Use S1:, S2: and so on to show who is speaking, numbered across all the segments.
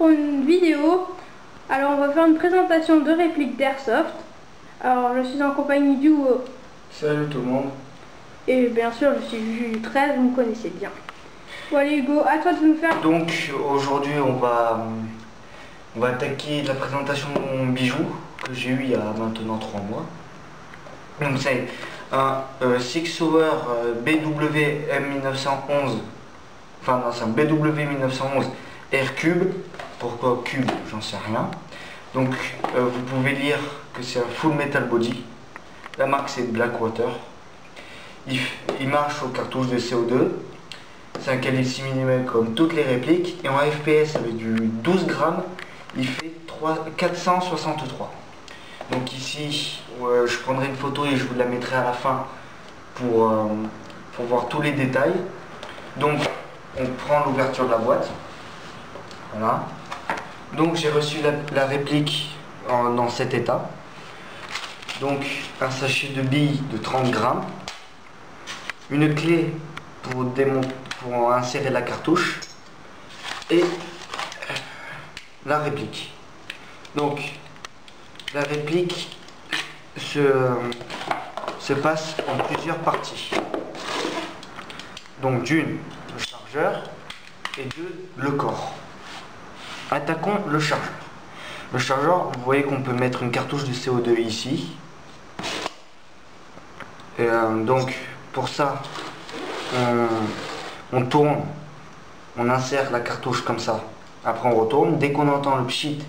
S1: pour une vidéo. Alors on va faire une présentation de répliques d'Airsoft. Alors je suis en compagnie du duo.
S2: Salut tout le monde.
S1: Et bien sûr je suis Juju 13, vous me connaissez bien. Bon allez Hugo, à toi de nous faire.
S2: Donc aujourd'hui on va attaquer la présentation de mon bijou que j'ai eu il y a maintenant 3 mois. Donc c'est un Six Hour BW M1911. Enfin non, c'est un BW 1911 Air Cube. Pourquoi Cube, j'en sais rien. Donc vous pouvez lire que c'est un full metal body. La marque c'est Blackwater. Il marche aux cartouches de CO2. C'est un calibre 6 mm comme toutes les répliques. Et en FPS avec du 12 grammes, il fait 463. Donc ici, je prendrai une photo et je vous la mettrai à la fin pour voir tous les détails. Donc on prend l'ouverture de la boîte. Voilà. Donc j'ai reçu la réplique dans cet état. Donc un sachet de billes de 30 grammes. Une clé pour insérer la cartouche. Et la réplique. Donc la réplique se passe en plusieurs parties. Donc d'une, le chargeur, et deux, le corps. Attaquons le chargeur. Le chargeur, vous voyez qu'on peut mettre une cartouche de CO2 ici. Donc pour ça, on tourne, on insère la cartouche comme ça. Après on retourne. Dès qu'on entend le pchit,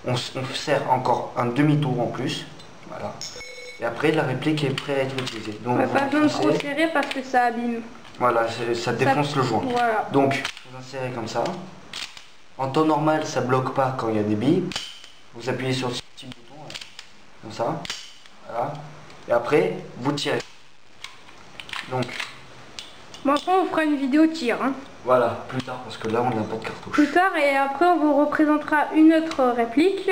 S2: on serre encore un demi-tour en plus. Voilà. Et après la réplique est prête à être utilisée. Donc
S1: pas besoin de trop serrer parce que ça abîme.
S2: Voilà, ça défonce le joint.
S1: Voilà.
S2: Donc vous insérez comme ça. En temps normal, ça bloque pas quand il y a des billes. Vous appuyez sur ce petit bouton, comme ça. Voilà. Et après, vous tirez. Donc.
S1: Bon, après, on fera une vidéo tir. Hein.
S2: Voilà, plus tard, parce que là, on n'a pas de cartouche.
S1: Plus tard, et après, on vous représentera une autre réplique.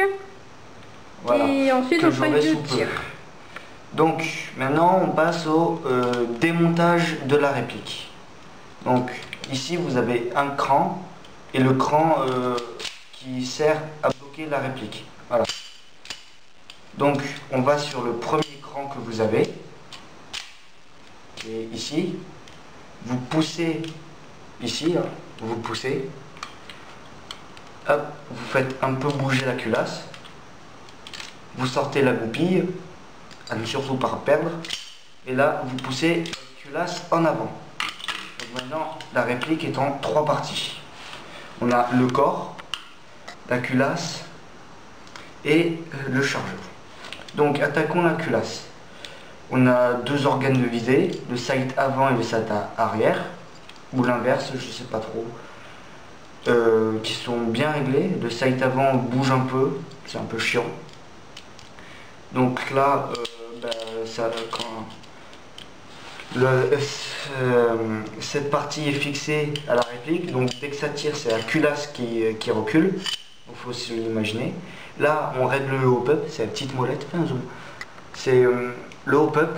S1: Voilà. Et ensuite, on fera une vidéo tir.
S2: Donc, maintenant, on passe au démontage de la réplique. Donc, ici, vous avez un cran. Et le cran qui sert à bloquer la réplique. Voilà. Donc on va sur le premier cran que vous avez. Et ici, vous poussez, ici, hein, vous poussez. Hop, vous faites un peu bouger la culasse. Vous sortez la goupille, à ne surtout pas perdre. Et là, vous poussez la culasse en avant. Donc maintenant, la réplique est en 3 parties. On a le corps, la culasse et le chargeur. Donc attaquons la culasse. On a 2 organes de visée, le sight avant et le sight arrière, ou l'inverse, je sais pas trop, qui sont bien réglés. Le sight avant bouge un peu, c'est un peu chiant. Donc là, cette partie est fixée à la réplique, donc dès que ça tire, c'est la culasse qui recule. Il faut se l'imaginer. Là, on règle le hop-up, c'est la petite molette. Fais un zoom. C'est le hop-up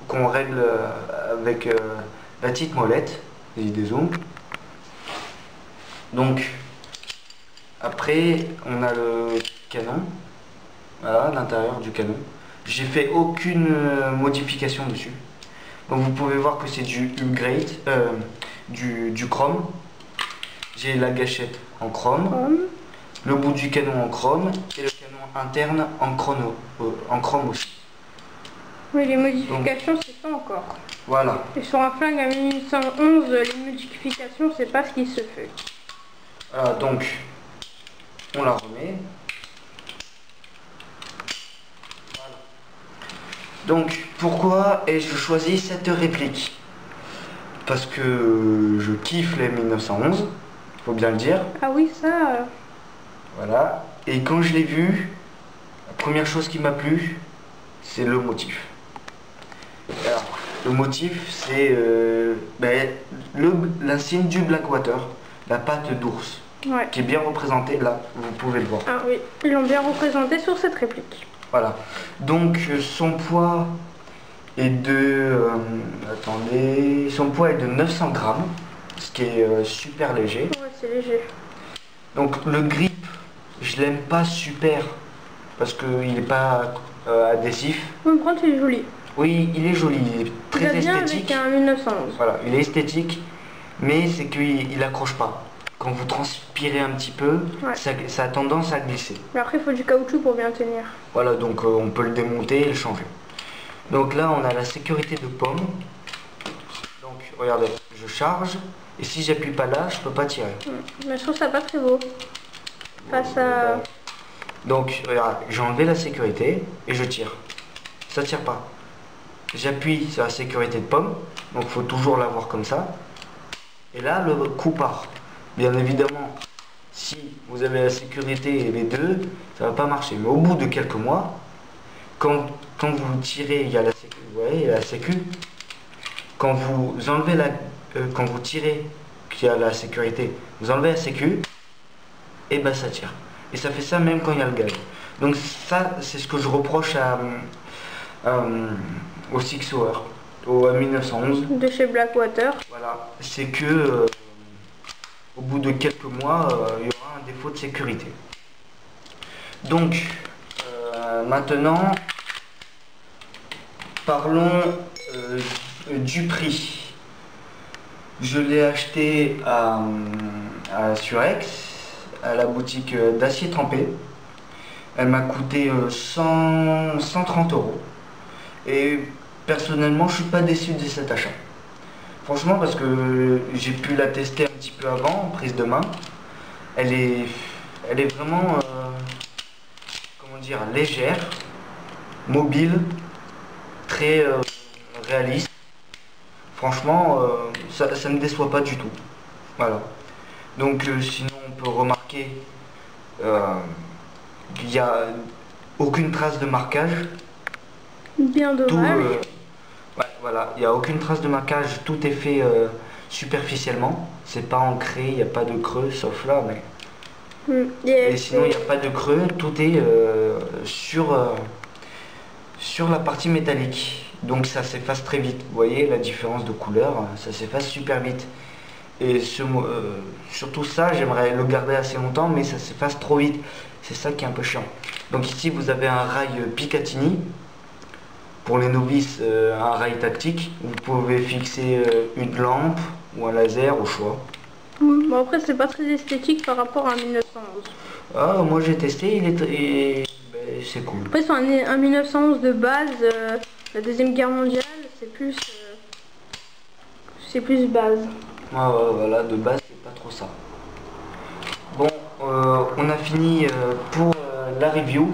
S2: qu'on règle avec la petite molette. Vas-y, dézoom. Donc, après, on a le canon. Voilà, l'intérieur du canon. J'ai fait aucune modification dessus. Donc vous pouvez voir que c'est du upgrade, du chrome. J'ai la gâchette en chrome, le bout du canon en chrome et le canon interne en chrome aussi.
S1: Oui, les modifications c'est pas encore.
S2: Voilà.
S1: Et sur un flingue à 1911, les modifications c'est pas ce qui se fait.
S2: Voilà, donc on la remet. Donc, pourquoi ai-je choisi cette réplique? Parce que je kiffe les 1911, faut bien le dire.
S1: Ah oui, ça...
S2: Voilà. Et quand je l'ai vu, la première chose qui m'a plu, c'est le motif. Alors, le motif, c'est l'insigne du Blackwater, la patte d'ours,
S1: ouais,
S2: qui est bien représentée là, vous pouvez le voir.
S1: Ah oui, ils l'ont bien représenté sur cette réplique.
S2: Voilà, donc son poids est de attendez, son poids est de 900 grammes, ce qui est super léger.
S1: Ouais, c'est léger.
S2: Donc le grip, je l'aime pas super parce qu'il n'est pas adhésif.
S1: Par contre, il est joli.
S2: Oui, il est joli, il est très
S1: Il va bien
S2: esthétique.
S1: avec un 1911.
S2: Voilà, il est esthétique, mais c'est qu'il accroche pas. Quand vous transpirez un petit peu,
S1: Ouais.
S2: ça a tendance à glisser.
S1: Mais après, il faut du caoutchouc pour bien tenir.
S2: Voilà, donc on peut le démonter et le changer. Donc là, on a la sécurité de pomme. Donc regardez, je charge et si j'appuie pas là, je peux pas tirer.
S1: Mais je trouve ça pas très beau. Face à...
S2: Donc regarde, j'ai enlevé la sécurité et je tire. Ça tire pas. J'appuie sur la sécurité de pomme, donc il faut toujours l'avoir comme ça. Et là, le coup part. Bien évidemment, si vous avez la sécurité et les deux, ça va pas marcher. Mais au bout de quelques mois, quand vous tirez, il y a la sécu, vous voyez, il y a la sécu. Quand vous enlevez quand vous tirez, qu'il y a la sécurité, vous enlevez la sécu, et ben ça tire. Et ça fait ça même quand il y a le gaz. Donc ça, c'est ce que je reproche au Six Hour, au 1911.
S1: de chez Blackwater.
S2: Voilà, c'est que au bout de quelques mois, il y aura un défaut de sécurité. Donc, maintenant, parlons du prix. Je l'ai acheté à Surex, à la boutique d'acier trempé. Elle m'a coûté 130 €. Et personnellement, je suis pas déçu de cet achat. Franchement, parce que j'ai pu la tester un petit peu avant, en prise de main. Elle est vraiment, comment dire, légère, mobile, très réaliste. Franchement, ça ne me déçoit pas du tout. Voilà. Donc sinon, on peut remarquer qu'il n'y a aucune trace de marquage.
S1: Bien dommage.
S2: Ouais, voilà, il n'y a aucune trace de marquage, tout est fait superficiellement. C'est pas ancré, il n'y a pas de creux, sauf là, mais... Et sinon, il n'y a pas de creux, tout est sur la partie métallique. Donc ça s'efface très vite. Vous voyez la différence de couleur, ça s'efface super vite. Et surtout ça, j'aimerais le garder assez longtemps, mais ça s'efface trop vite. C'est ça qui est un peu chiant. Donc ici, vous avez un rail Picatinny. Pour les novices, un rail tactique. Vous pouvez fixer une lampe ou un laser au choix.
S1: Bon, après, c'est pas très esthétique par rapport à un 1911.
S2: Ah, moi j'ai testé, c'est cool.
S1: Après, sur un 1911 de base, la Deuxième Guerre mondiale, c'est plus base.
S2: Ah ouais, voilà, de base c'est pas trop ça. Bon, on a fini pour la review.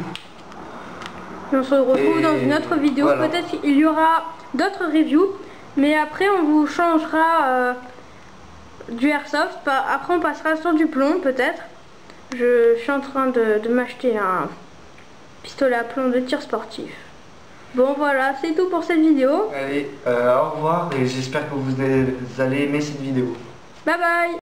S1: Et on se retrouve dans une autre vidéo. Voilà. Peut-être qu'il y aura d'autres reviews, mais après on vous changera du airsoft. Après on passera sur du plomb peut-être. Je suis en train de m'acheter un pistolet à plomb de tir sportif. Bon voilà, c'est tout pour cette vidéo.
S2: Allez, au revoir et j'espère que vous allez aimer cette vidéo.
S1: Bye bye.